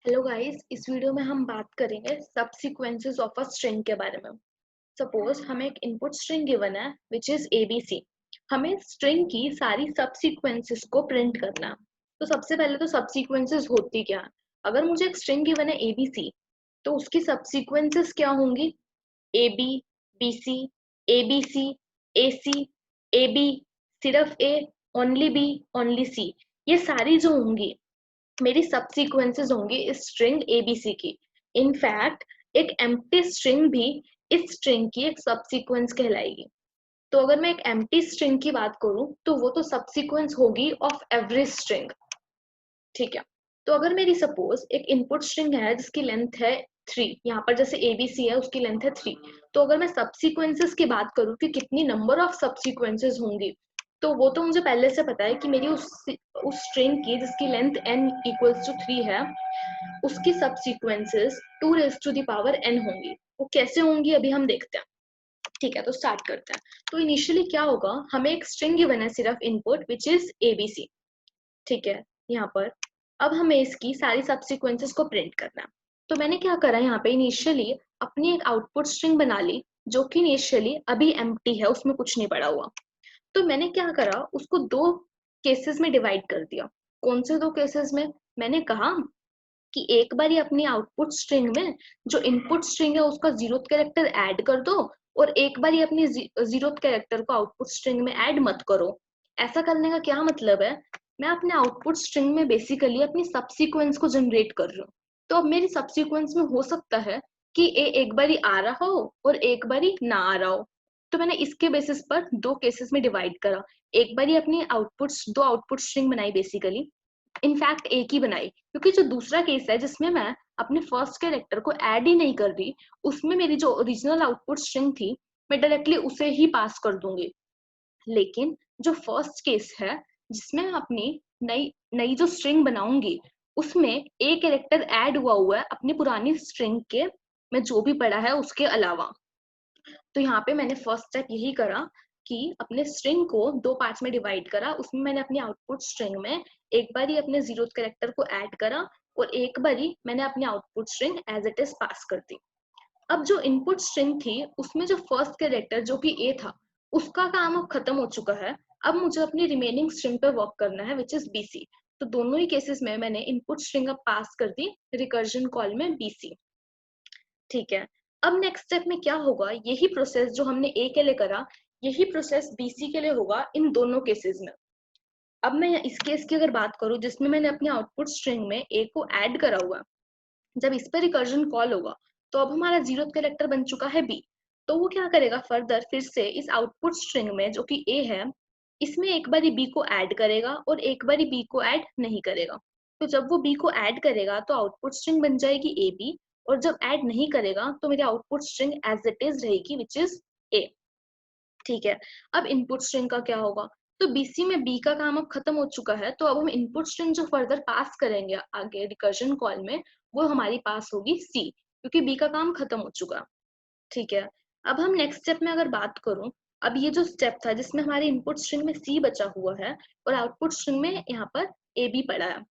Hello guys, इस video में हम बात करेंगे सबसीक्वेंसेस ऑफ अ स्ट्रिंग के बारे में। सपोज हमें एक इनपुट स्ट्रिंग गिवन है विच इज एबीसी। हमें स्ट्रिंग की सारी सबसीक्वेंसेस को प्रिंट करना है। तो सबसे पहले तो सबसीक्वेंसेस होती क्या है। अगर मुझे एक स्ट्रिंग गिवन है एबीसी, तो उसकी सबसीक्वेंसेस क्या होंगी? A B, B C, A B C, A C, A B, सिर्फ ए, ओनली सी। ये सारी जो होंगी मेरी सबसीक्वेंसेस होंगी इस स्ट्रिंग एबीसी की। इनफैक्ट एक एम्प्टी स्ट्रिंग भी इस स्ट्रिंग की एक सबसीक्वेंस कहलाएगी। तो अगर मैं एक एम्प्टी स्ट्रिंग की बात करूं तो वो तो सबसीक्वेंस होगी ऑफ एवरी स्ट्रिंग। ठीक है। तो अगर मेरी सपोज एक इनपुट स्ट्रिंग है जिसकी लेंथ है 3, यहाँ पर जैसे एबीसी है उसकी लेंथ है 3। तो अगर मैं सबसीक्वेंसेस की बात करूँ कि कितनी नंबर ऑफ सबसीक्वेंसेस होंगी, तो वो तो मुझे पहले से पता है कि मेरी उस स्ट्रिंग की जिसकी लेंथ n इक्वल्स टू 3 है, उसकी subsequences 2 raise to the power n होंगी। वो कैसे होंगी अभी हम देखते हैं। ठीक है, तो स्टार्ट करते हैं। तो इनिशियली क्या होगा, हमें एक स्ट्रिंग गिवन है सिर्फ इनपुट विच इज एबीसी। ठीक है। यहाँ पर अब हमें इसकी सारी सबसीक्वेंसेस को प्रिंट करना है। तो मैंने क्या करा, यहाँ पे इनिशियली अपनी एक आउटपुट स्ट्रिंग बना ली जो कि इनिशियली अभी एम्प्टी है, उसमें कुछ नहीं पड़ा हुआ। तो मैंने क्या करा, उसको दो केसेस में डिवाइड कर दिया। कौन से दो केसेस में? मैंने कहा कि एक बार ही अपनी आउटपुट स्ट्रिंग में जो इनपुट स्ट्रिंग है उसका जीरोथ कैरेक्टर ऐड कर दो, और एक बार ही अपनी जीरोथ कैरेक्टर को आउटपुट स्ट्रिंग में ऐड मत करो। ऐसा करने का क्या मतलब है, मैं अपने आउटपुट स्ट्रिंग में बेसिकली अपनी सबसीक्वेंस को जनरेट कर रही हूँ। तो अब मेरी सबसीक्वेंस में हो सकता है कि ए एक बार ही आ रहा हो और एक बार ही ना आ रहा हो। तो मैंने इसके बेसिस पर दो केसेस में डिवाइड करा। एक बार ही अपनी दो आउटपुट स्ट्रिंग बनाई बेसिकली, इनफैक्ट एक ही बनाई, क्योंकि जो दूसरा केस है जिसमें मैं अपने फर्स्ट कैरेक्टर को ऐड ही नहीं कर रही, उसमें मेरी जो ओरिजिनल आउटपुट स्ट्रिंग थी मैं डायरेक्टली उसे ही पास कर दूंगी। लेकिन जो फर्स्ट केस है जिसमें मैं अपनी नई नई जो स्ट्रिंग बनाऊंगी उसमें एक कैरेक्टर ऐड हुआ है अपनी पुरानी स्ट्रिंग के में जो भी पड़ा है उसके अलावा। तो यहाँ पे मैंने फर्स्ट स्टेप यही करा कि अपने स्ट्रिंग को दो पार्ट्स में डिवाइड करा। उसमें मैंने अपनी आउटपुट स्ट्रिंग में एक बार ही अपने जीरो कैरेक्टर को ऐड करा, और एक बार ही मैंने अपनी output string as it is pass कर दी। अब जो इनपुट स्ट्रिंग थी उसमें जो फर्स्ट कैरेक्टर जो कि ए था, उसका काम अब खत्म हो चुका है। अब मुझे अपनी रिमेनिंग स्ट्रिंग पे वर्क करना है विच इज बीसी। तो दोनों ही केसेस में मैंने इनपुट स्ट्रिंग अब पास कर दी रिकर्जन कॉल में बीसी। ठीक है। अब नेक्स्ट स्टेप में क्या होगा, यही प्रोसेस जो हमने ए के लिए करा यही प्रोसेस बीसी के लिए होगा इन दोनों केसेस में। अब मैं इस केस की अगर बात करूं जिसमें मैंने अपनी आउटपुट स्ट्रिंग में ए को ऐड करा हुआ, जब इस पर रिकर्जन कॉल होगा तो अब हमारा जीरो कैरेक्टर बन चुका है बी। तो वो क्या करेगा, फर्दर फिर से इस आउटपुट स्ट्रिंग में जो कि ए है इसमें एक बारी बी को ऐड करेगा और एक बारी बी को ऐड नहीं करेगा। तो जब वो बी को ऐड करेगा तो आउटपुट स्ट्रिंग बन जाएगी ए बी, और जब ऐड नहीं करेगा तो मेरी output string as it is रहेगी विच इज ए। ठीक है। अब इनपुट स्ट्रिंग का क्या होगा, तो बीसी में बी का काम अब खत्म हो चुका है, तो अब हम इनपुट स्ट्रिंग जो फर्दर पास करेंगे आगे रिकर्जन कॉल में वो हमारी पास होगी सी, क्योंकि बी का काम खत्म हो चुका। ठीक है। अब हम नेक्स्ट स्टेप में अगर बात करूं, अब ये जो स्टेप था जिसमें हमारे इनपुट स्ट्रिंग में सी बचा हुआ है और आउटपुट स्ट्रिंग में यहाँ पर ए बी पड़ा है।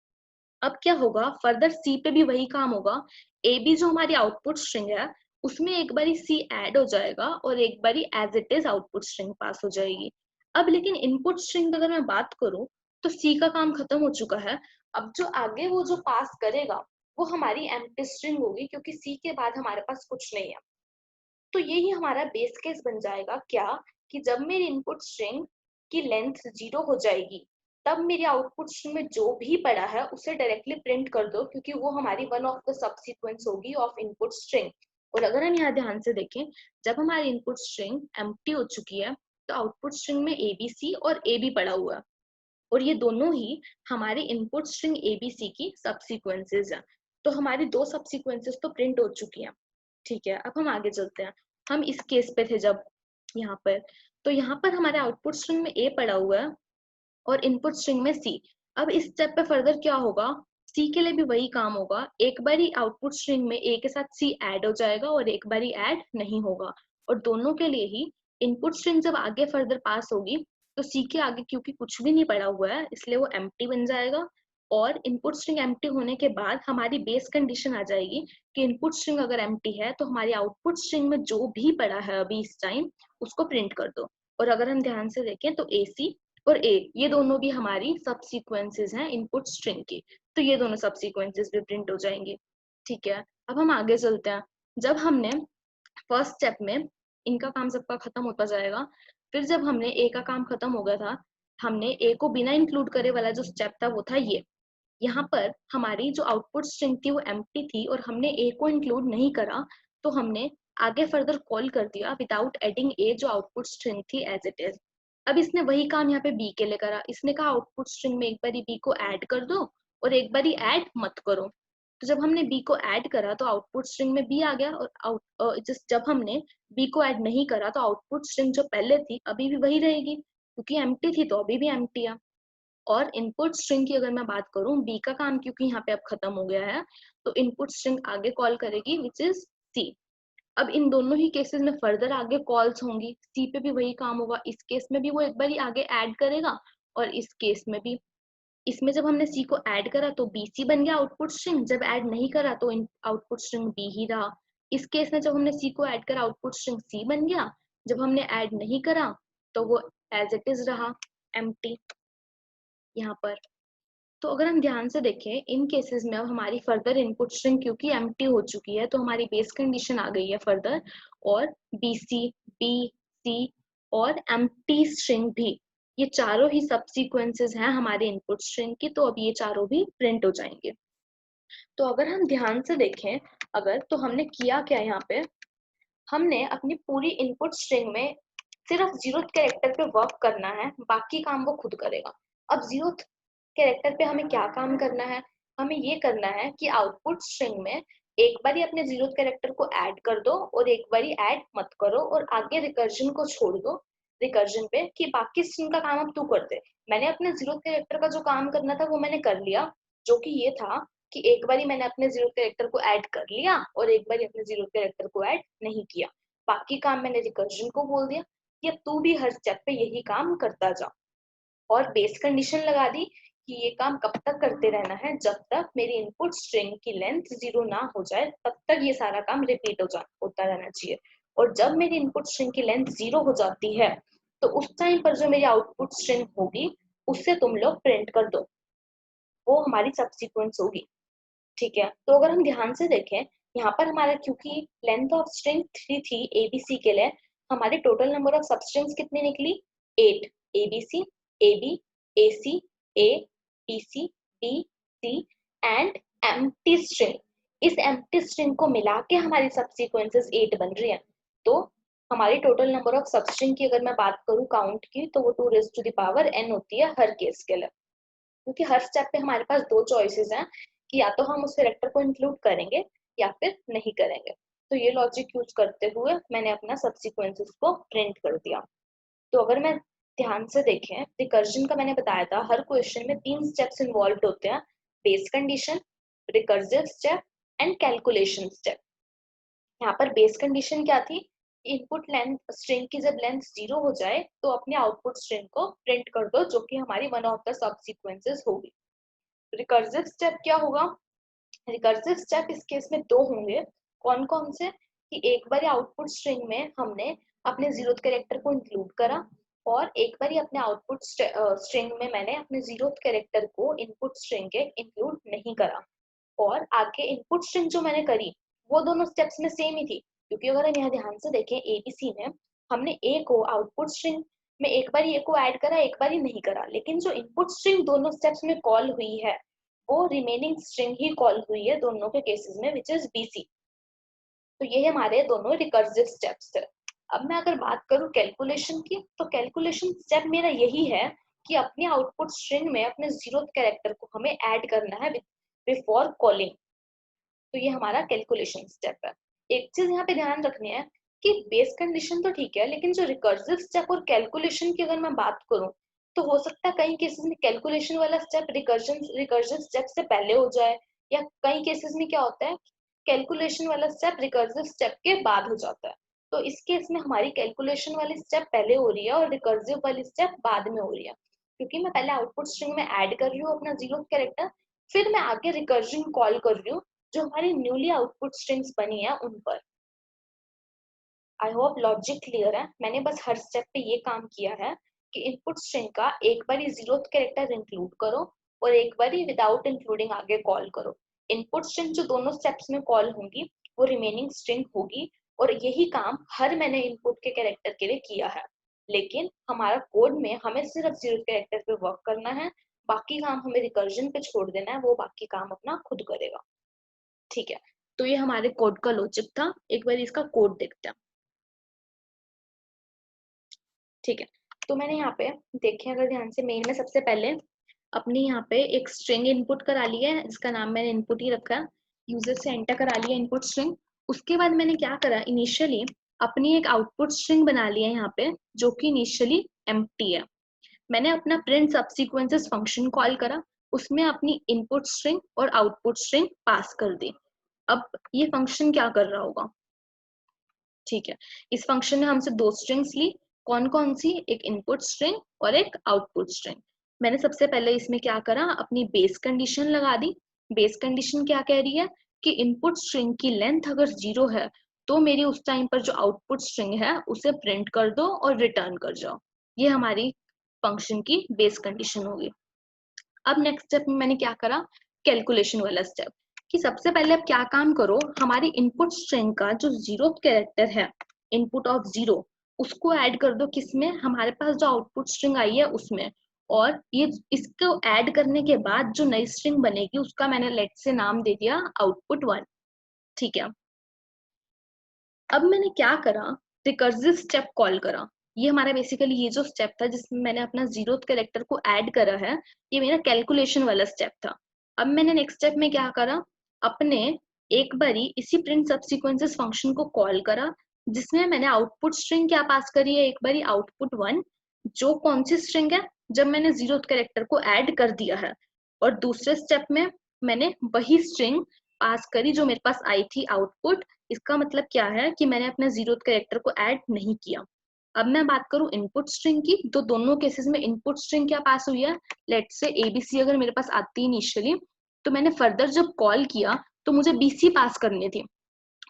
अब क्या होगा, फर्दर सी पे भी वही काम होगा। ए बी जो हमारी आउटपुट स्ट्रिंग है उसमें एक बारी सी ऐड हो जाएगा और एक बारी as it is output string pass हो जाएगी। अब लेकिन इनपुट स्ट्रिंग अगर मैं बात करूं तो सी का काम खत्म हो चुका है। अब जो आगे वो जो पास करेगा वो हमारी एम्प्टी स्ट्रिंग होगी, क्योंकि सी के बाद हमारे पास कुछ नहीं है। तो यही हमारा बेस केस बन जाएगा क्या, कि जब मेरी इनपुट स्ट्रिंग की लेंथ 0 हो जाएगी तब मेरी आउटपुट स्ट्रिंग में जो भी पड़ा है उसे डायरेक्टली प्रिंट कर दो, क्योंकि वो हमारी वन ऑफ द सबसीक्वेंस होगी ऑफ इनपुट स्ट्रिंग। और अगर हम यहाँ ध्यान से देखें, जब हमारी इनपुट स्ट्रिंग एम्प्टी हो चुकी है तो आउटपुट स्ट्रिंग में एबीसी और ए बी पड़ा हुआ है, और ये दोनों ही हमारी इनपुट स्ट्रिंग एबीसी की सबसीक्वेंसेस है। तो हमारी दो सबसीक्वेंसेस तो प्रिंट हो चुकी हैं। ठीक है। अब हम आगे चलते हैं। हम इस केस पे थे जब यहाँ पर, तो यहाँ पर हमारे आउटपुट स्ट्रिंग में ए पड़ा हुआ है और इनपुट स्ट्रिंग में सी। अब इस स्टेप पे फर्दर क्या होगा, सी के लिए भी वही काम होगा। एक बार ही आउटपुट स्ट्रिंग में ए के साथ सी ऐड हो जाएगा और एक बार ही ऐड नहीं होगा, और दोनों के लिए ही इनपुट स्ट्रिंग जब आगे फर्दर पास होगी तो सी के आगे क्योंकि कुछ भी नहीं पड़ा हुआ है इसलिए वो एम्प्टी बन जाएगा, और इनपुट स्ट्रिंग एम्प्टी होने के बाद हमारी बेस कंडीशन आ जाएगी कि इनपुट स्ट्रिंग अगर एम्प्टी है तो हमारी आउटपुट स्ट्रिंग में जो भी पड़ा है अभी इस टाइम उसको प्रिंट कर दो। और अगर हम ध्यान से देखें तो AC और A ये दोनों भी हमारी सब सीक्वेंसेस हैं इनपुट स्ट्रिंग की, तो ये दोनों सब सीक्वेंसेस भी प्रिंट हो जाएंगी। ठीक है, अब हम आगे चलते हैं। जब हमने फर्स्ट स्टेप में इनका काम सबका खत्म होता जाएगा, फिर जब हमने ए का काम खत्म हो गया था, हमने ए को बिना इंक्लूड करे वाला जो स्टेप था वो था ये। यहाँ पर हमारी जो आउटपुट स्ट्रिंग थी वो एम्प्टी थी और हमने ए को इंक्लूड नहीं करा, तो हमने आगे फर्दर कॉल कर दिया विदाउट एडिंग ए जो आउटपुट स्ट्रिंग थी एज इट इज। अब इसने वही काम यहाँ पे बी के लिए करा, इसने कहा आउटपुट स्ट्रिंग में एक बारी बी को ऐड कर दो और एक बारी ऐड मत करो। तो जब हमने बी को ऐड करा तो आउटपुट स्ट्रिंग में बी आ गया, और जब हमने बी को ऐड नहीं करा तो आउटपुट स्ट्रिंग जो पहले थी अभी भी वही रहेगी, क्योंकि एम्प्टी थी तो अभी भी एम्प्टी है। और इनपुट स्ट्रिंग की अगर मैं बात करूं, बी का काम क्योंकि यहाँ पे अब खत्म हो गया है, तो इनपुट स्ट्रिंग आगे कॉल करेगी विच इज सी। अब इन दोनों ही केसेस में फर्दर आगे कॉल्स होंगी, सी पे भी वही काम होगा, इस केस में भी वो एक बार आगे ऐड करेगा और इस केस में भी। इसमें जब हमने सी को ऐड करा तो बी सी बन गया आउटपुट स्ट्रिंग, जब ऐड नहीं करा तो आउटपुट स्ट्रिंग बी ही रहा। इस केस में जब हमने सी को ऐड करा आउटपुट स्ट्रिंग सी बन गया, जब हमने ऐड नहीं करा तो वो एज इट इज रहा एम्प्टी यहाँ पर। तो अगर हम ध्यान से देखें इन केसेस में अब हमारी फर्दर इनपुट स्ट्रिंग क्योंकि एम्प्टी हो चुकी है तो हमारी बेस कंडीशन आ गई है फर्दर, और बी सी, बी सी और एम्प्टी स्ट्रिंग भी, ये चारों ही सब सीक्वेंसेस हैं हमारे इनपुट स्ट्रिंग की, तो अब ये चारों भी प्रिंट हो जाएंगे। तो अगर हम ध्यान से देखें अगर, तो हमने किया क्या यहाँ पे, हमने अपनी पूरी इनपुट स्ट्रिंग में सिर्फ 0th कैरेक्टर पे वर्क करना है, बाकी काम वो खुद करेगा। अब 0th कैरेक्टर पे हमें क्या काम करना है, हमें ये करना है कि आउटपुट स्ट्रिंग में एक बारी अपने 0th कैरेक्टर को ऐड कर दो और एक बारी ऐड मत करो, और आगे रिकर्जन को छोड़ दो रिकर्जन पे कि बाकी स्ट्रिंग का काम अब तू कर दे। मैंने अपने 0th कैरेक्टर का जो काम करना था वो मैंने कर लिया, जो कि ये था कि एक बारी मैंने अपने 0th कैरेक्टर को ऐड कर लिया और एक बारी अपने 0th कैरेक्टर को ऐड नहीं किया। बाकी काम मैंने रिकर्जन को बोल दिया कि अब तू भी हर स्टेप पे यही काम करता जा, और बेस कंडीशन लगा दी कि ये काम कब तक करते रहना है, जब तक मेरी इनपुट स्ट्रिंग की लेंथ 0 ना हो जाए तब तक ये सारा काम रिपीट होता रहना चाहिए। और जब मेरी इनपुट स्ट्रिंग की लेंथ 0 हो जाती है तो उस टाइम पर जो मेरी आउटपुट स्ट्रिंग होगी उससे तुम लोग प्रिंट कर दो, वो हमारी सबसीक्वेंस होगी। ठीक है, तो अगर हम ध्यान से देखें यहाँ पर हमारा क्योंकि लेंथ ऑफ स्ट्रिंग 3 थी एबीसी के लिए, हमारी टोटल नंबर ऑफ सबस्ट्रिंग्स कितनी निकली 8, ABC, AB, AC, A, BC, B, C and empty string. इस एम्प्टी स्ट्रिंग को मिला के हमारी सबसीक्वेंसेस 8 बन रही है। तो हमारी टोटल नंबर ऑफ सबस्ट्रिंग की अगर मैं बात करूं काउंट की, तो वो 2 raise to the power n होती है हर केस के लिए, क्योंकि हर स्टेप पे हमारे पास 2 चॉइसेस हैं कि या तो हम उस कैरेक्टर को इंक्लूड करेंगे या फिर नहीं करेंगे। तो ये लॉजिक यूज करते हुए मैंने अपना सबसीक्वेंसेस को प्रिंट कर दिया। तो अगर मैं ध्यान से देखें, रिकर्जन का मैंने बताया था हर क्वेश्चन में 3 स्टेप्स इन्वॉल्व होते हैं, base condition, recursive step and calculation step. यहाँ पर बेस कंडीशन क्या थी, इनपुट लेंथ स्ट्रिंग की जब लेंथ 0 हो जाए तो अपने आउटपुट स्ट्रिंग को प्रिंट कर दो, जो कि हमारी one of the sub sequences होगी। रिकर्सिव स्टेप क्या होगा, रिकर्सिव स्टेप इस केस में 2 होंगे। कौन कौन से, कि एक बार आउटपुट स्ट्रिंग में हमने अपने 0th कैरेक्टर को इंक्लूड करा और एक बार अपने आउटपुट स्ट्रिंग में मैंने अपने 0th कैरेक्टर को इनपुट स्ट्रिंग के इंक्लूड नहीं करा। और आगे इनपुट स्ट्रिंग जो मैंने करी वो दोनों स्टेप्स में सेम ही थी, क्योंकि अगर हम यहाँ ध्यान से देखें एबीसी में हमने ए को आउटपुट स्ट्रिंग में एक बार ए को ऐड करा एक बार नहीं करा, लेकिन जो इनपुट स्ट्रिंग दोनों स्टेप्स में कॉल हुई है वो रिमेनिंग स्ट्रिंग ही कॉल हुई है दोनों के केसेस में, विच इज बीसी। तो ये हमारे दोनों रिकर्सिव स्टेप्स थे। अब मैं अगर बात करूं कैलकुलेशन की, तो कैलकुलेशन स्टेप मेरा यही है कि अपने आउटपुट स्ट्रिंग में अपने 0th कैरेक्टर को हमें ऐड करना है बिफोर कॉलिंग। तो ये हमारा कैलकुलेशन स्टेप है। एक चीज यहाँ पे ध्यान रखनी है कि बेस कंडीशन तो ठीक है, लेकिन जो रिकर्सिव स्टेप और कैलकुलेशन की अगर मैं बात करूं तो हो सकता है कई केसेस में कैलकुलेशन वाला स्टेप रिकर्सिव स्टेप से पहले हो जाए, या कई केसेस में क्या होता है कैलकुलेशन वाला स्टेप रिकर्सिव स्टेप के बाद हो जाता है। तो इस केस में हमारी कैलकुलेशन वाली स्टेप पहले हो रही है और रिकर्सिव वाली स्टेप बाद में हो रही है, क्योंकि मैं पहले आउटपुट स्ट्रिंग में ऐड कर रही हूँ अपना 0th कैरेक्टर, फिर मैं आगे रिकर्जन कॉल कर रही हूँ जो हमारी न्यूली आउटपुट स्ट्रिंग्स बनी है उन पर। आई होप लॉजिक क्लियर है। मैंने बस हर स्टेप पे ये काम किया है कि इनपुट स्ट्रिंग का एक बार 0th कैरेक्टर इंक्लूड करो और एक बार विदाउट इंक्लूडिंग आगे कॉल करो। इनपुट स्ट्रिंग जो दोनों स्टेप्स में कॉल होंगी वो रिमेनिंग स्ट्रिंग होगी, और यही काम हर मैंने इनपुट के कैरेक्टर के लिए किया है। लेकिन हमारा कोड में हमें सिर्फ 0th कैरेक्टर पे वर्क करना है, बाकी काम हमें रिकर्जन पे छोड़ देना है, वो बाकी काम अपना खुद करेगा। ठीक है, तो ये हमारे कोड का लॉजिक था। एक बार इसका कोड देखते हैं। ठीक है, तो मैंने यहाँ पे देखें अगर ध्यान से, मेन में सबसे पहले अपनी यहाँ पे एक स्ट्रिंग इनपुट करा लिया है, जिसका नाम मैंने इनपुट ही रखा है। यूजर से एंटर करा लिया इनपुट स्ट्रिंग। उसके बाद मैंने क्या करा, इनिशियली अपनी एक आउटपुट स्ट्रिंग बना लिया है यहाँ पे, जो कि इनिशियली एम्प्टी है। मैंने अपना प्रिंट सबसीक्वेंसेस फंक्शन कॉल करा, उसमें अपनी इनपुट स्ट्रिंग और आउटपुट स्ट्रिंग पास कर दी। अब ये फंक्शन क्या कर रहा होगा, ठीक है, इस फंक्शन ने हमसे दो स्ट्रिंग्स ली। कौन कौन सी, एक इनपुट स्ट्रिंग और एक आउटपुट स्ट्रिंग। मैंने सबसे पहले इसमें क्या करा, अपनी बेस कंडीशन लगा दी। बेस कंडीशन क्या कह रही है कि इनपुट स्ट्रिंग की लेंथ अगर 0 है तो मेरी उस टाइम पर जो आउटपुट स्ट्रिंग है उसे प्रिंट कर दो और रिटर्न कर जाओ। ये हमारी फंक्शन की बेस कंडीशन होगी। अब नेक्स्ट स्टेप में मैंने क्या करा, कैलकुलेशन वाला स्टेप, कि सबसे पहले अब क्या काम करो, हमारी इनपुट स्ट्रिंग का जो 0th कैरेक्टर है, इनपुट ऑफ 0, उसको ऐड कर दो किसमें, हमारे पास जो आउटपुट स्ट्रिंग आई है उसमें। और ये इसको ऐड करने के बाद जो नई स्ट्रिंग बनेगी उसका मैंने लेट से नाम दे दिया आउटपुट 1। ठीक है, अब मैंने क्या करा, रिकर्सिव स्टेप कॉल करा। ये हमारा बेसिकली ये जो स्टेप था जिसमें मैंने अपना 0th कैरेक्टर को ऐड करा है, ये मेरा कैलकुलेशन वाला स्टेप था। अब मैंने नेक्स्ट स्टेप में क्या करा, अपने एक बारी इसी प्रिंट सबसीक्वेंसेस फंक्शन को कॉल करा, जिसमें मैंने आउटपुट स्ट्रिंग क्या पास करी है, एक बारी आउटपुट 1, जो कौन सी स्ट्रिंग है, जब मैंने 0th कैरेक्टर को ऐड कर दिया है। और दूसरे स्टेप में मैंने वही स्ट्रिंग पास करी जो मेरे पास आई थी आउटपुट। इसका मतलब क्या है कि मैंने अपने 0th कैरेक्टर को ऐड नहीं किया। अब मैं बात करूं इनपुट स्ट्रिंग की, तो दोनों केसेस में इनपुट स्ट्रिंग क्या पास हुई है, लेट से एबीसी अगर मेरे पास आती इनिशियली, तो मैंने फर्दर जब कॉल किया तो मुझे बीसी पास करनी थी।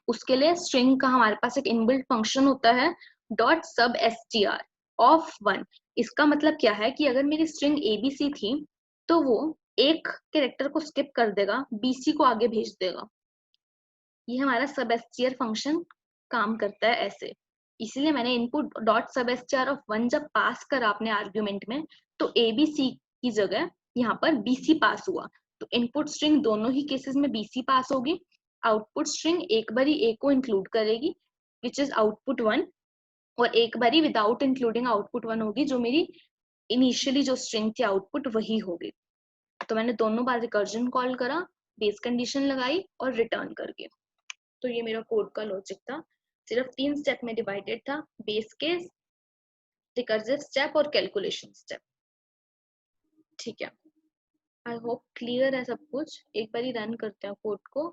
उसके लिए स्ट्रिंग का हमारे पास एक इनबिल्ट फंक्शन होता है, डॉट सब एसटीआर ऑफ 1। इसका मतलब क्या है कि अगर मेरी स्ट्रिंग एबीसी थी तो वो एक कैरेक्टर को स्किप कर देगा, बीसी को आगे भेज देगा। ये हमारा सब एसटीआर फंक्शन काम करता है ऐसे। इसलिए मैंने इनपुट डॉट सब एसटीआर ऑफ 1 जब पास करा अपने आर्ग्यूमेंट में, तो एबीसी की जगह यहाँ पर बीसी पास हुआ। तो इनपुट स्ट्रिंग दोनों ही केसेस में बीसी पास होगी। आउटपुट स्ट्रिंग एक बारी ए को इंक्लूड करेगी विच इज आउटपुट 1, और एक बारी विदाउट इंक्लूडिंग आउटपुट 1 होगी, जो मेरी इनिशियली जो स्ट्रिंग थी आउटपुट वही होगी। तो मैंने दोनों बार रिकर्जन कॉल करा, बेस कंडीशन लगाई और रिटर्न करके। तो ये मेरा कोड का लॉजिक था, सिर्फ 3 स्टेप में डिवाइडेड था, बेस केस, रिकर्सिव स्टेप और कैलकुलेशन स्टेप। ठीक है, आई होप क्लियर है सब कुछ। एक बार ही रन करते हैं कोड को।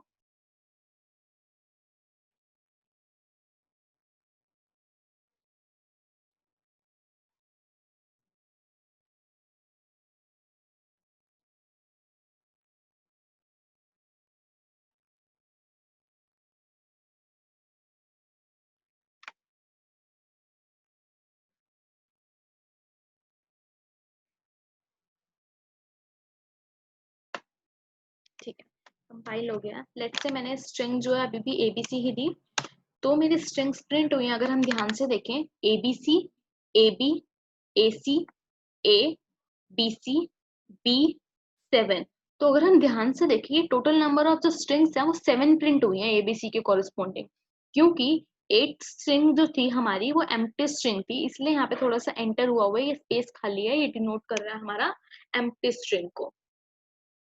ठीक है, कंपाइल हो गया। लेट्स से मैंने स्ट्रिंग जो है अभी भी एबीसी ही दी, तो मेरी स्ट्रिंग्स प्रिंट हुई। अगर हम ध्यान से देखें, ABC, AB, AC, A, BC, B, 7। तो अगर हम ध्यान से देखिए, टोटल नंबर ऑफ जो स्ट्रिंग्स है वो 7 प्रिंट हुई है एबीसी के कॉरेस्पॉन्डिंग, क्योंकि 8 स्ट्रिंग जो थी हमारी वो एम्प्टी स्ट्रिंग थी, इसलिए यहाँ पे थोड़ा सा एंटर हुआ हुआ है, ये स्पेस खाली है, ये डिनोट कर रहा है हमारा एम्प्टी स्ट्रिंग को।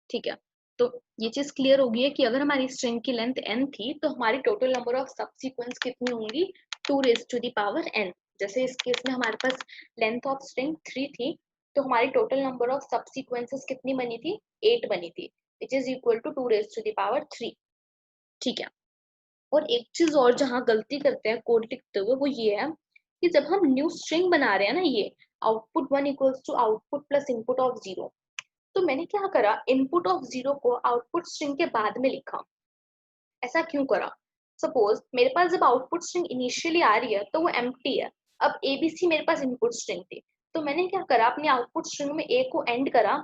ठीक है, तो ये चीज क्लियर होगी है कि अगर हमारी स्ट्रिंग की लेंथ n थी तो हमारी टोटल नंबर ऑफ सबसीक्वेंस कितनी होंगी, 2 raise to the power n। जैसे इस केस में हमारे पास लेंथ ऑफ स्ट्रिंग 3 थी, तो हमारी टोटल नंबर ऑफ सबसीक्वेंसेस कितनी बनी थी, 8 बनी थी, which is equal to 2 raise to the power 3। ठीक है, और एक चीज और जहां गलती करते हैं कोड लिखते हुए वो ये है कि जब हम न्यू स्ट्रिंग बना रहे हैं ना, ये output 1 equals to output plus input of 0, तो मैंने क्या करा, इनपुट ऑफ 0 को आउटपुट स्ट्रिंग के बाद में लिखा। ऐसा क्यों करा? सपोज मेरे पास जब आउटपुट स्ट्रिंग इनिशियली आ रही है तो वो एम्प्टी है। अब एबीसी मेरे पास इनपुट स्ट्रिंग थी, तो मैंने क्या करा, अपनी आउटपुट स्ट्रिंग में ए को एंड करा,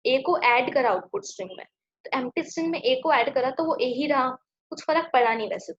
ए को ऐड करा आउटपुट स्ट्रिंग में। तो एम्प्टी स्ट्रिंग में ए को ऐड करा तो वो ए ही रहा, कुछ फर्क पड़ा नहीं वैसे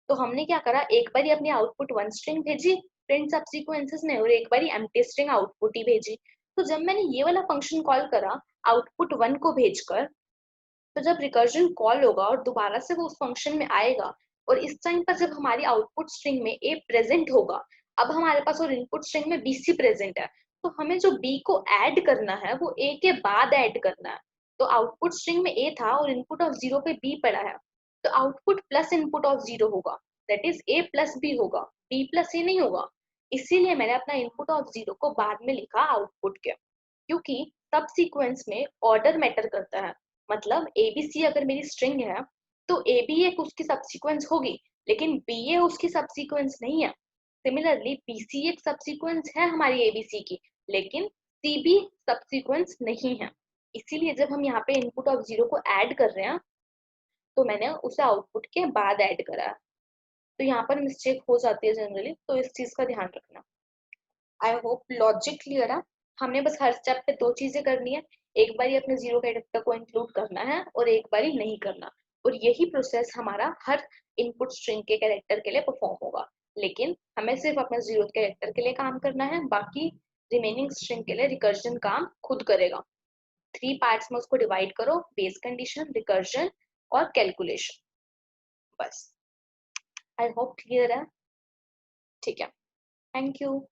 तो हमने क्या करा, एक बारी अपनी आउटपुट 1 स्ट्रिंग भेजी प्रिंट सबसीक्वेंसेस में, और एक बारी एम्प्टी स्ट्रिंग आउटपुट ही भेजी। तो जब मैंने ये वाला फंक्शन कॉल करा आउटपुट 1 को भेजकर, तो जब रिकर्जन कॉल होगा और दोबारा से वो उस फंक्शन में आएगा, और इस टाइम पर जब हमारी आउटपुट स्ट्रिंग में ए प्रेजेंट होगा, अब हमारे पास और इनपुट स्ट्रिंग में बीसी प्रेजेंट है, तो हमें जो बी को ऐड करना है वो ए के बाद ऐड करना है। तो आउटपुट स्ट्रिंग में ए था और इनपुट ऑफ 0 पे बी पड़ा है, तो आउटपुट प्लस इनपुट ऑफ 0 होगा, that is A plus B होगा, बी प्लस ए नहीं होगा। इसीलिए मैंने अपना इनपुट ऑफ 0 को बाद में लिखा आउटपुट के, क्योंकि सब सीक्वेंस में ऑर्डर मैटर करता है। मतलब एबीसी अगर मेरी स्ट्रिंग है तो ए बी एक उसकी सबसीक्वेंस होगी, लेकिन बी ए उसकी सबसीक्वेंस नहीं है। सिमिलरली बीसी एक सबसीक्वेंस है हमारी एबीसी की, लेकिन सी बी सबसीक्वेंस नहीं है। इसीलिए जब हम यहाँ पे इनपुट ऑफ 0 को ऐड कर रहे हैं तो मैंने उसे आउटपुट के बाद ऐड करा है। तो यहाँ पर मिस्टेक हो जाती है जनरली, तो इस चीज का ध्यान रखना। आई होप लॉजिक क्लियर है। हमने बस हर स्टेप पे दो चीजें करनी है, एक बारी अपने 0 कैरेक्टर को इंक्लूड करना है और एक बारी नहीं करना, और यही प्रोसेस हमारा हर इनपुट स्ट्रिंग के कैरेक्टर के लिए परफॉर्म होगा। लेकिन हमें सिर्फ अपने 0 कैरेक्टर के लिए काम करना है, बाकी रिमेनिंग स्ट्रिंग के लिए रिकर्जन काम खुद करेगा। 3 पार्ट्स में उसको डिवाइड करो, बेस कंडीशन, रिकर्जन और कैलकुलेशन। बस, आई होप क्लियर है। ठीक है, थैंक यू।